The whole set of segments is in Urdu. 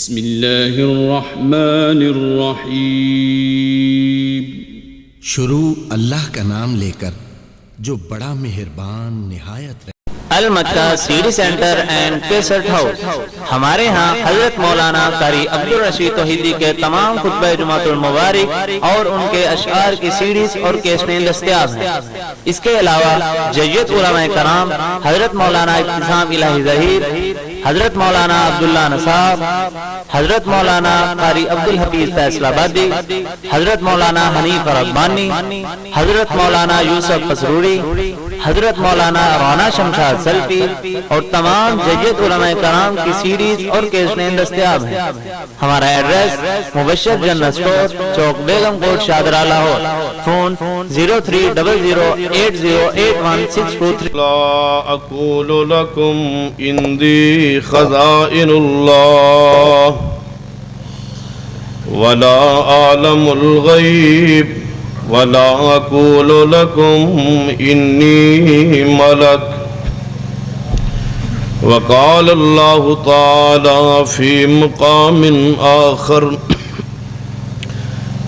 بسم اللہ الرحمن الرحیم۔ شروع اللہ کا نام لے کر جو بڑا مہربان نہایت رحم۔ المکہ CD centre and cassette house, ہمارے ہاں حضرت مولانا قاری عبدالرشید توحیدی کے تمام خطبہ جمعۃ المبارک اور ان کے اشعار کی سیڈیز اور کیسٹیں دستیاب ہیں۔ اس کے علاوہ جید علماء کرام حضرت مولانا ابتسام الہی ظہیر، حضرت مولانا عبداللہ نصاب، حضرت مولانا قاری عبدالحفیظ فیصل آبادی، حضرت مولانا حنیف ربانی، حضرت مولانا یوسف مسروری، حضرت مولانا رانا شمشاد سلفی اور تمام جید علماء کرام کی سیڈیز اور کیسٹیں دستیاب ہیں۔ ہمارا ایڈریس مبشر جنرل اسٹور، چوک بیگم کوٹ شادرہ لاہور۔ فون 0300808162 لا اقول لكم عندي خزائن الله ولا اعلم الغيب ولا اقول لكم اني ملك وقال الله تعالى في مقام آخر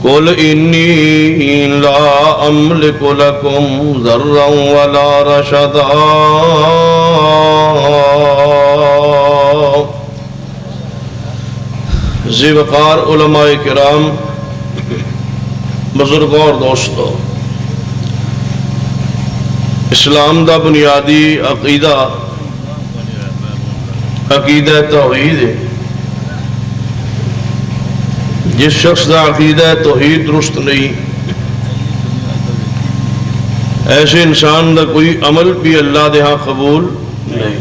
قل إني لا أملك لكم ضرا ولا رشدا ذوقار علماء کرام، بزرگوں اور دوستو، اسلام دا بنیادی عقیدہ عقیدہ توحید ہے۔ جس شخص دا عقیدہ توحید درست نہیں، ایسے انسان دا کوئی عمل بھی اللہ دے ہاں قبول نہیں۔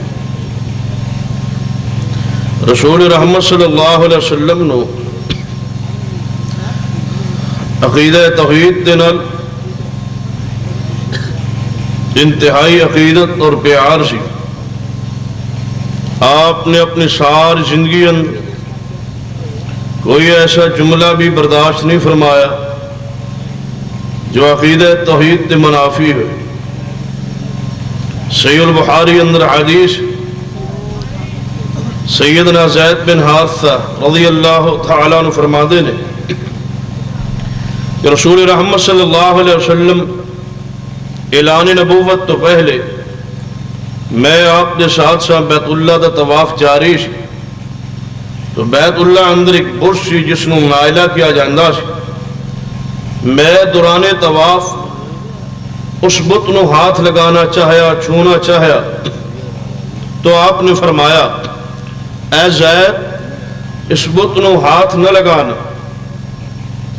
رسول رحمت صلی اللہ علیہ وسلم نو عقیدہ توحید دے نال انتہائی عقیدت اور پیار سی۔ آپ نے اپنی ساری زندگی اندر کوئی ایسا جملہ بھی برداشت نہیں فرمایا جو عقیدہ توحید کے منافی ہے۔ صحیح البخاری اندر حدیث سیدنا زید بن حارثہ رضی اللہ تعالیٰ عنہ فرماتے ہیں کہ رسول رحمت صلی اللہ علیہ وسلم اعلان نبوت تو پہلے میں آپ کے ساتھ ساتھ بیت اللہ دا طواف جاری سی، تو بیت اللہ اندر ایک برج سی جس نو نائلہ کیا جاندہ سی۔ میں دوران طواف اس بت نو ہاتھ لگانا چاہیا، چھونا چاہیا، تو آپ نے فرمایا اے زید اس بت نو ہاتھ نہ لگانا۔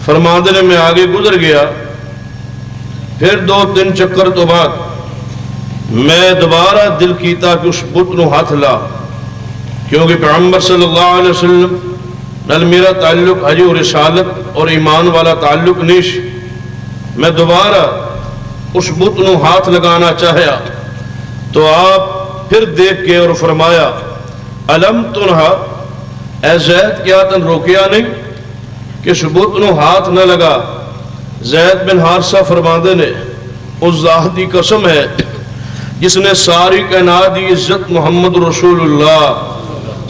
فرماندے نے میں آگے گزر گیا، پھر 2-3 چکر تو بعد میں دوبارہ دل کیتا کہ اس بت نو ہاتھ لا، کیونکہ پیغمبر صلی اللہ علیہ وسلم نال میرا تعلق حج و رسالت اور ایمان والا تعلق نیش۔ میں دوبارہ اس بت نو ہاتھ لگانا چاہیا تو آپ پھر دیکھ کے اور فرمایا علم تنہا، اے زید کیا تن روکیا نہیں کہ اس بت نو ہاتھ نہ لگا؟ زید بن حارثہ فرماندے نے اس ذات دی قسم ہے جس نے ساری کائنات دی عزت محمد رسول اللہ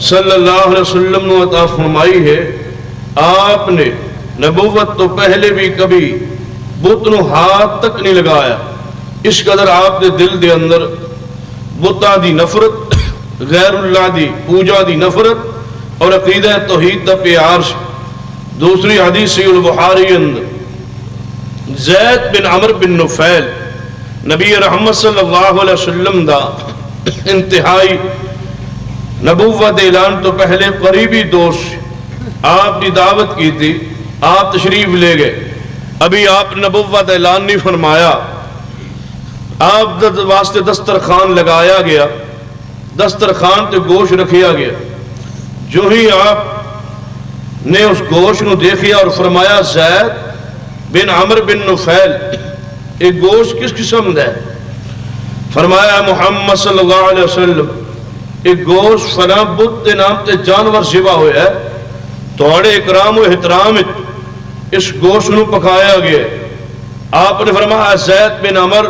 صلی اللہ علیہ وسلم نے عطا فرمائی ہے، آپ نے نبوت تو پہلے بھی کبھی بت نو ہاتھ تک نہیں لگایا۔ اس قدر آپ کے دل دے اندر بتاں دی نفرت، غیر اللہ دی پوجا دی نفرت اور عقیدہ توحید دا پیار سے۔ دوسری حدیث صحیح البخاری اندر زید بن عمر بن نفیل نبی رحمت صلی اللہ علیہ وسلم دا انتہائی نبوت اعلان تو پہلے قریبی دوست، آپ کی دعوت کی تھی، آپ تشریف لے گئے، ابھی آپ نے نبوت اعلان نہیں فرمایا، آپ واسطے دسترخوان لگایا گیا، دسترخوان تے گوشت رکھیا گیا۔ جو ہی آپ نے اس گوشت نو دیکھیا اور فرمایا زید بن عمر بن نفیل ایک گوشت کس قسم ہے؟ فرمایا محمد صلی اللہ علیہ وسلم ایک گوشت فلاں بت دے نام تے جانور ذبح ہویا ہے، توڑے اکرام و احترام اس گوشت نو پکایا گیا۔ آپ نے فرمایا زید بن عمر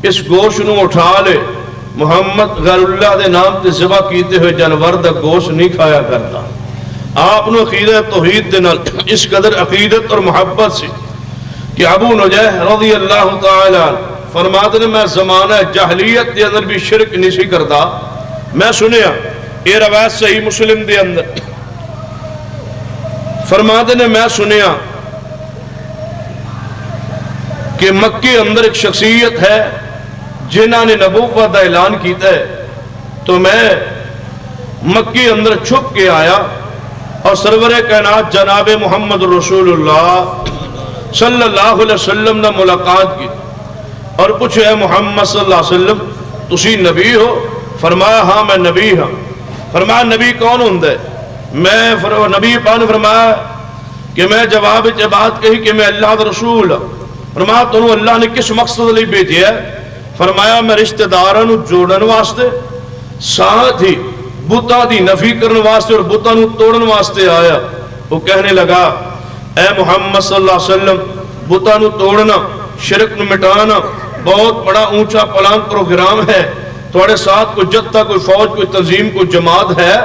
اس گوشت نو اٹھا لے، محمد غیر اللہ دے نام تے ذبح کیتے ہوئے جانور دا گوشت نہیں کھایا کرتا۔ آپ نے عقیدہ توحید دے نال اس قدر عقیدت اور محبت سے کہ ابو نجیح رضی اللہ تعالی عنہ فرماتے ہیں میں زمانہ جاہلیت دے اندر بھی شرک نہیں سی کرتا. میں سنیا یہ روایت صحیح مسلم دے اندر فرماتے ہیں میں سنیا کہ مکے اندر ایک شخصیت ہے جنہاں نے نبوت کا اعلان کیتا ہے. تو میں مکے اندر چھپ کے آیا اور سرور کائنات جناب محمد رسول اللہ صلی اللہ علیہ وسلم نے ملاقات کی اور پوچھے اے محمد صلی اللہ علیہ وسلم تسی نبی ہو؟ فرمایا ہاں میں نبی ہاں. فرمایا نبی کون ہوندے؟ میں نبی پاک نے فرمایا کہ میں جواب بات کہی کہ میں اللہ دا رسول ہوں. فرمایا تنوں اللہ نے کس مقصد لئی بھیجیا ہے؟ فرمایا میں رشتہ داراں نوں جوڑن واسطے ساتھ ہی بتاں دی نفی کرن واسطے اور بتاں نوں توڑن واسطے آیا. وہ کہنے لگا اے محمد صلی اللہ علیہ وسلم بتاں نوں توڑنا شرک نوں مٹانا بہت بڑا اونچا پلان پروگرام ہے. تھوڑے ساتھ کوئی جتھا کوئی فوج کوئی تنظیم کوئی جماعت ہے؟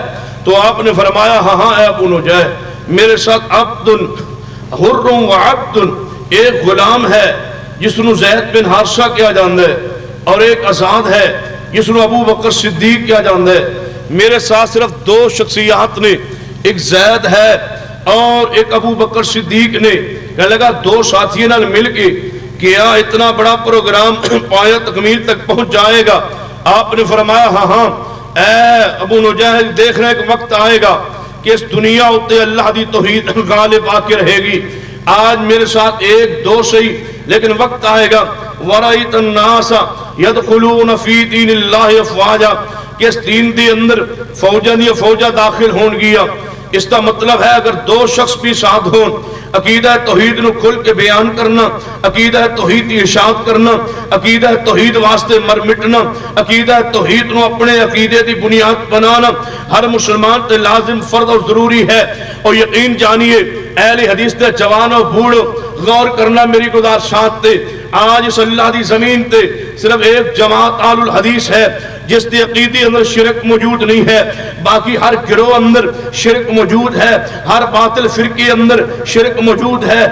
تو آپ نے فرمایا ہاں ہاں اے ابو نجیح میرے ساتھ عبد حر و عبد ایک غلام ہے جس نو زید بن حارثہ کیا جاندا ہے اور ایک آزاد ہے جس نو ابو بکر صدیق کیا جاندا ہے. میرے ساتھ صرف دو شخصیات نے ایک زید ہے اور ایک ابو بکر صدیق نے. کہنے لگا دو ساتھیوں نال مل کے کیا اتنا بڑا پروگرام پایا تکمیل تک پہنچ جائے گا؟ آپ نے فرمایا ہاں ہاں اے ابو نجیح دیکھ رہے ایک وقت آئے گا کہ اس دنیا اتے اللہ دی توحید غالب آ کے رہے گی. آج میرے ساتھ ایک دو صحیح لیکن وقت آئے گا وَرَأَيْتَ النَّاسَ يَدْخُلُونَ فِي دِينِ اللَّهِ أَفْوَاجًا کہ اس دین دی اندر فوجہ داخل ہون گیا. اس کا مطلب ہے اگر دو شخص بھی ساتھ ہون عقیدہ توحید نو کھل کے بیان کرنا عقیدہ توحید کی اشاعت کرنا عقیدہ توحید واسطے مر مٹنا عقیدہ توحید نو اپنے عقیدے دی بنیاد بنانا ہر مسلمان تے لازم فرض اور ضروری ہے. اور یقین جانیے اہل حدیث تے جوان اور بوڑھو غور کرنا میری گزارشات تے آج اس اللہ دی زمین تے صرف ایک جماعت آل الحدیث ہے جس دی عقیدے اندر شرک موجود نہیں ہے. باقی ہر گروہ اندر شرک موجود ہے ہر باطل فرقے اندر شرک موجود ہے.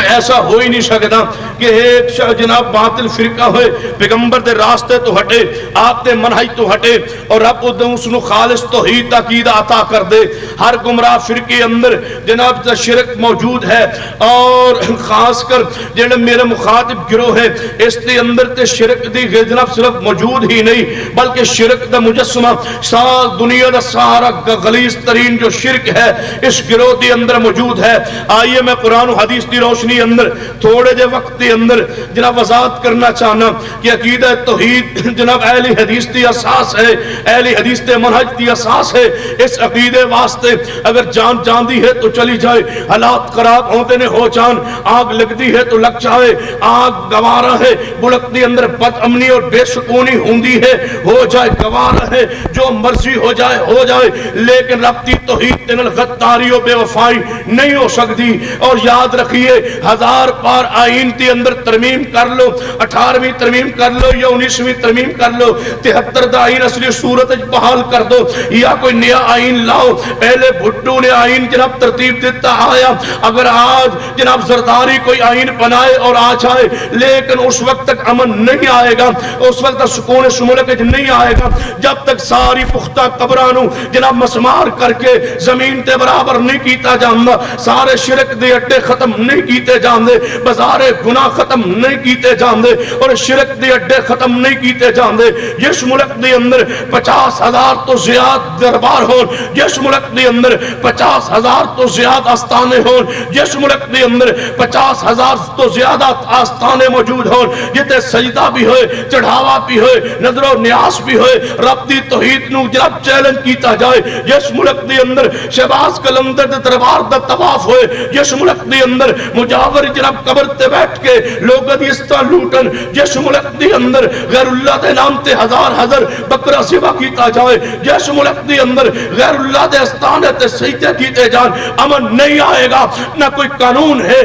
ایسا ہو ہی نہیں سکتا کہ ایک جناب باطل فرقہ ہوئے پیغمبر دے راستے تو ہٹے آپ دے منہج تو ہٹے اور رب اس نو خالص توحید دا عقیدہ عطا کر دے. ہر گمراہ فرقے اندر جناب دا شرک موجود ہے اور خاص کر جنہاں میرے مخاطب گروہ ہے اس دے اندر تے شرک دی جناب صرف موجود ہی نہیں بلکہ شرک دا مجسمہ ساری دنیا دا سارا غلیظ ترین جو شرک ہے اس گروہ دی اندر موجود ہے. آئیے میں قرآن و حدیث دی روشنی اندر تھوڑے جے وقت دی اندر جناب وضاحت کرنا چاہنا کہ عقیدہ توحید جناب اہل حدیث دی اساس ہے اہل حدیث دے منہج دی اساس ہے. اس عقیدے واسطے اگر جان جاندی ہے تو چلی جائے حالات خراب ہوتے نے ہو جان آگ لگتی ہے تو لگ جائے آگ گوارا ہے بڑک دی اندر بد امنی اور بے سکونی ہوندی ہے ہو جائے گوارا ہے جو مرضی ہو جائے لیکن رب دی توحید دے نال غداری و بے وفائی نہیں ہو سکتی. اور یاد رکھیے 1000 بار آئین کے اندر ترمیم کر لو 18ویں ترمیم کر لو یا 19ویں ترمیم کر لو 73 دا آئین اصلی صورت بحال کر دو یا کوئی نیا آئین لاؤ. پہلے بھٹو نے آئین جناب ترتیب دیتا آیا اگر آج جناب زرداری کوئی آئین بنائے اور آ جائے لیکن اس وقت تک امن نہیں آئے گا اس وقت تک سکون شمولت نہیں آئے گا جب تک ساری پختہ قبرانو جناب مسمار کر کے زمین تے برابر نہیں کیتا جاندہ سارے شرک دے اڈے ختم نہیں کیتے جاندے بازارے گناہ ختم نہیں کیتے جاندے اور شرک دے اڈے ختم نہیں کیتے جاندے. جس ملک دے اندر 50,000 تو زیاد دربار ہون جس ملک دے اندر 50,000 تو زیاد آستانے ہون جس ملک دے اندر 50,000 تو زیادہ آستانے موجود ہون جتے سجدہ بھی ہوئے چڑھاوا بھی ہوئے نظر و نیاس بھی ہوئے رب دی توحید نو جناب چیلنج کیتا جائے جس ملک دے اندر شہباز قلندر دے دربار دا طواف ہوئے جس ملک دے اندر مجاور جناب قبر تے بیٹھ کے لوگ دیستا لوٹن جس ملک دے اندر غیر اللہ دے نام تے ہزار بکرہ سبا کیتا جائے جس ملک دے اندر غیر اللہ دے استانے تے سجدے کیتے جان امن نہیں آئے گا. نہ کوئی قانون ہے